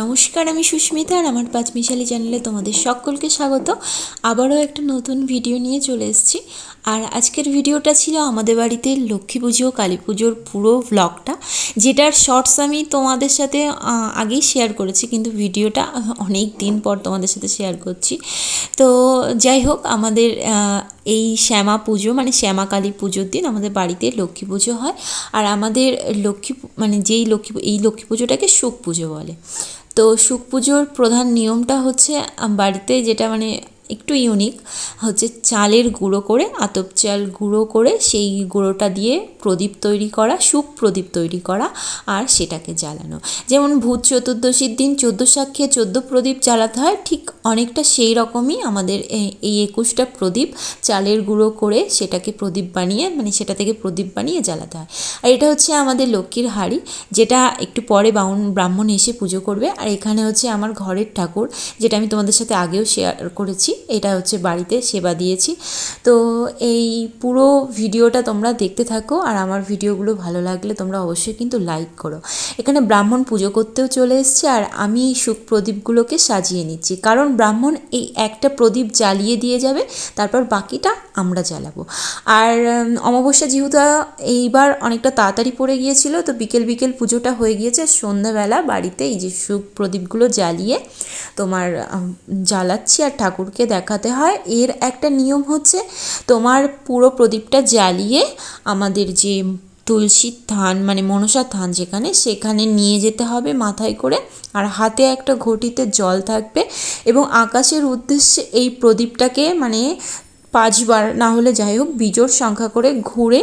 নমস্কার, আমি সুস্মিতা আর আমার পাঁচমিশালি চ্যানেলে তোমাদের সকলকে স্বাগত। আবারও একটা নতুন ভিডিও নিয়ে চলে এসেছি। আর আজকের ভিডিওটা ছিল আমাদের বাড়িতে লক্ষ্মী পুজো কালী পুজোর পুরো ভ্লগটা, যেটার শর্টস আমি তোমাদের সাথে আগেই শেয়ার করেছি, কিন্তু ভিডিওটা অনেক দিন পর তোমাদের সাথে শেয়ার করছি। তো যাই হোক, আমাদের এই শ্যামা পুজো মানে শ্যামা কালী পুজোর দিন আমাদের বাড়িতে লক্ষ্মী পুজো হয়। আর আমাদের এই লক্ষ্মী পুজোটাকে সুখ পুজো বলে। তো সুখ পুজোর প্রধান নিয়মটা হচ্ছে বাড়িতে যেটা মানে একটু ইউনিক হচ্ছে, চালের গুঁড়ো করে আতপ চাল গুঁড়ো করে সেই গুঁড়োটা দিয়ে প্রদীপ তৈরি করা, সুখ প্রদীপ তৈরি করা আর সেটাকে জ্বালানো। যেমন ভূত চতুর্দশীর দিন 14 সাক্ষে 14 প্রদীপ জ্বালাতে হয়, ঠিক অনেকটা সেই রকমই আমাদের এই 21টা প্রদীপ চালের গুঁড়ো করে সেটাকে প্রদীপ বানিয়ে মানে সেটা থেকে প্রদীপ বানিয়ে জ্বালাতে হয়। আর এটা হচ্ছে আমাদের লক্ষ্মীর হাঁড়ি, যেটা একটু পরে ব্রাহ্মণ এসে পুজো করবে। আর এখানে হচ্ছে আমার ঘরের ঠাকুর, যেটা আমি তোমাদের সাথে আগেও শেয়ার করেছি। এটা হচ্ছে বাড়িতে সেবা দিয়েছি। তো এই পুরো ভিডিওটা তোমরা দেখতে থাকো, আর আমার ভিডিওগুলো ভালো লাগলে তোমরা অবশ্যই কিন্তু লাইক করো। এখানে ব্রাহ্মণ পুজো করতেও চলে এসছে, আর আমি এই সুখ প্রদীপগুলোকে সাজিয়ে নিচ্ছি, কারণ ব্রাহ্মণ এই একটা প্রদীপ জ্বালিয়ে দিয়ে যাবে, তারপর বাকিটা আমরা জ্বালাবো। আর অমাবস্যা যেহেতু এইবার অনেকটা তাড়াতাড়ি পড়ে গিয়েছিল, তো বিকেল বিকেল পুজোটা হয়ে গিয়েছে। সন্ধ্যাবেলা বাড়িতে এই যে সুখ প্রদীপগুলো জ্বালিয়ে তোমার জ্বালাচ্ছি আর ঠাকুরকে দেখাতে হয়। এর একটা নিয়ম হচ্ছে, তোমার পুরো প্রদীপটা জ্বালিয়ে আমাদের যে তুলসীর থান মানে মনসার থান সেখানে নিয়ে যেতে হবে মাথায় করে, আর হাতে একটা ঘটিতে জল থাকবে, এবং আকাশের উদ্দেশ্যে এই প্রদীপটাকে মানে 5 বার না হলে যাই হোক বিজোড় সংখ্যা করে ঘুরে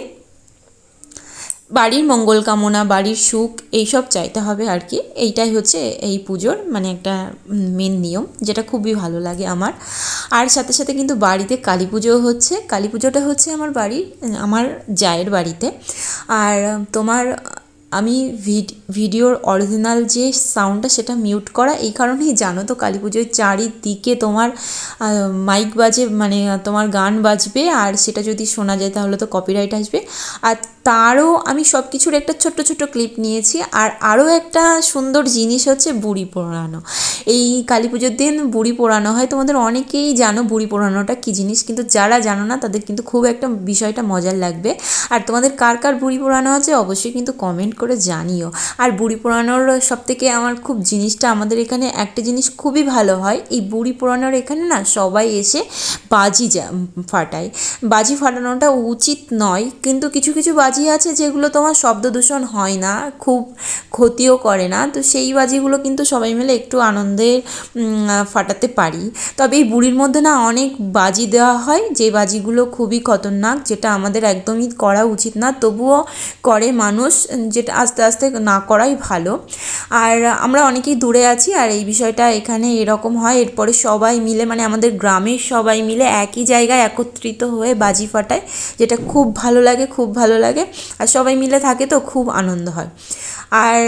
বাড়ির মঙ্গল কামনা, বাড়ির সুখ এইসব চাইতে হবে আর কি। এইটাই হচ্ছে এই পুজোর মানে একটা মেন নিয়ম, যেটা খুবই ভালো লাগে আমার। আর সাথে সাথে কিন্তু বাড়িতে কালী পুজোও হচ্ছে। কালী পুজোটা হচ্ছে আমার জায়ের বাড়িতে। আর তোমার আমি ভিডিওর অরিজিনাল যে সাউন্ডটা সেটা মিউট করা এই কারণেই, জানো তো কালী পুজোয় চারিদিকে তোমার মাইক বাজে, মানে তোমার গান বাজবে, আর সেটা যদি শোনা যায় তাহলে তো কপিরাইট আসবে। আর তারও আমি সব কিছুর একটা ছোট্ট ছোট্ট ক্লিপ নিয়েছি। আর আরও একটা সুন্দর জিনিস হচ্ছে বুড়ি পোড়ানো। এই কালী পুজোর দিন বুড়ি পোড়ানো হয়। তোমাদের অনেকেই জানো বুড়ি পোড়ানোটা কী জিনিস, কিন্তু যারা জানো না তাদের কিন্তু খুব একটা বিষয়টা মজার লাগবে। আর তোমাদের কার কার বুড়ি পোড়ানো আছে অবশ্যই কিন্তু কমেন্ট করে জানিও। আর বুড়ি পোড়ানোর সবথেকে আমার খুব জিনিসটা, আমাদের এখানে একটা জিনিস খুবই ভালো হয়, এই বুড়ি পোড়ানোর এখানে না সবাই এসে বাজি ফাটায়। বাজি ফাটানোটা উচিত নয়, কিন্তু কিছু কিছু বাজি আছে যেগুলো তোমার শব্দ দূষণ হয় না, খুব ক্ষতিও করে না, তো সেই বাজিগুলো কিন্তু সবাই মিলে একটু আনন্দে ফাটাতে পারি। তবে এই বুড়ির মধ্যে না অনেক বাজি দেওয়া হয়, যে বাজিগুলো খুবই খতরনাক, যেটা আমাদের একদমই করা উচিত না, তবুও করে মানুষ, যেটা আস্তে আস্তে না করাই ভালো। আর আমরা অনেকেই দূরে আছি, আর এই বিষয়টা এখানে এরকম হয়। এরপরে সবাই মিলে মানে আমাদের গ্রামের সবাই মিলে একই জায়গায় একত্রিত হয়ে বাজি ফাটায়, যেটা খুব ভালো লাগে, খুব ভালো লাগে। আর সবাই মিলে থাকে তো খুব আনন্দ হয়। আর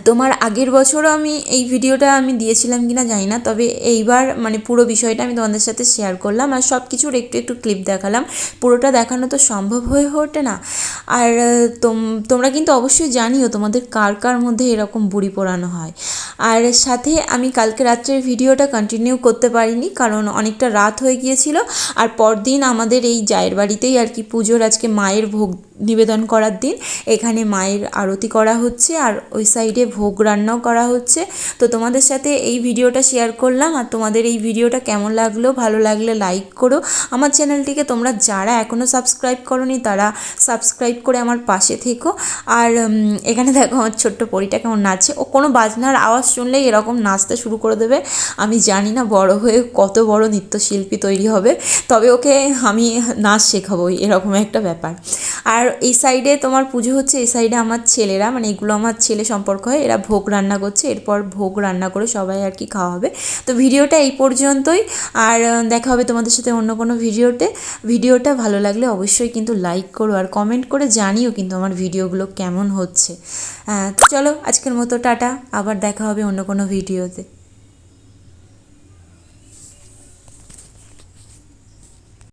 তোমার আগের বছরও আমি এই ভিডিওটা আমি দিয়েছিলাম কিনা জানি না, তবে এইবার মানে পুরো বিষয়টা আমি তোমাদের সাথে শেয়ার করলাম, আর সব কিছুর একটু একটু ক্লিপ দেখালাম। পুরোটা দেখানো তো সম্ভব হয়ে ওঠে না। আর তোমরা কিন্তু অবশ্যই জানিও তোমাদের কার কার মধ্যে এরকম বুড়ি পোড়ানো হয়। আর সাথে আমি কালকে রাত্রের ভিডিওটা কন্টিনিউ করতে পারিনি, কারণ অনেকটা রাত হয়ে গিয়েছিল। আর পরদিন আমাদের এই জায়ের বাড়িতেই আর কি পুজোর, আজকে মায়ের ভোগ নিবেদন করার দিন। এখানে মায়ের আরতি করা হচ্ছে, আর ওই সাইডে ভোগ রান্নাও করা হচ্ছে। তো তোমাদের সাথে এই ভিডিওটা শেয়ার করলাম। আর তোমাদের এই ভিডিওটা কেমন লাগলো, ভালো লাগলে লাইক করো। আমার চ্যানেলটিকে তোমরা যারা এখনও সাবস্ক্রাইব করোনি তারা সাবস্ক্রাইব করে আমার পাশে থেকো। আর এখানে দেখো আমার ছোট্ট পরীটা কেমন নাচছে, ও কোনো বাজনার আওয়াজ শুনলেই এরকম নাচতে শুরু করে দেবে। আমি জানি না বড় হয়ে কত বড় নৃত্যশিল্পী তৈরি হবে, তবে ওকে আমি নাচ শেখাবো, এরকম একটা ব্যাপার। আর এই সাইডে তোমার পুজো হচ্ছে, এই সাইডে আমার ছেলেরা মানে এগুলো আমার ছেলে সম্পর্ক হয়, এরা ভোগ রান্না করছে। এরপর ভোগ রান্না করে সবাই আর কি খাওয়া হবে। তো ভিডিওটা এই পর্যন্তই, আর দেখা হবে তোমাদের সাথে অন্য কোনো ভিডিওতে। ভিডিওটা ভালো লাগলে অবশ্যই কিন্তু লাইক করো, আর কমেন্ট করে জানিও কিন্তু আমার ভিডিওগুলো কেমন হচ্ছে। তো চলো আজকের মতো টাটা, আবার দেখা হবে অন্য কোনো ভিডিওতে।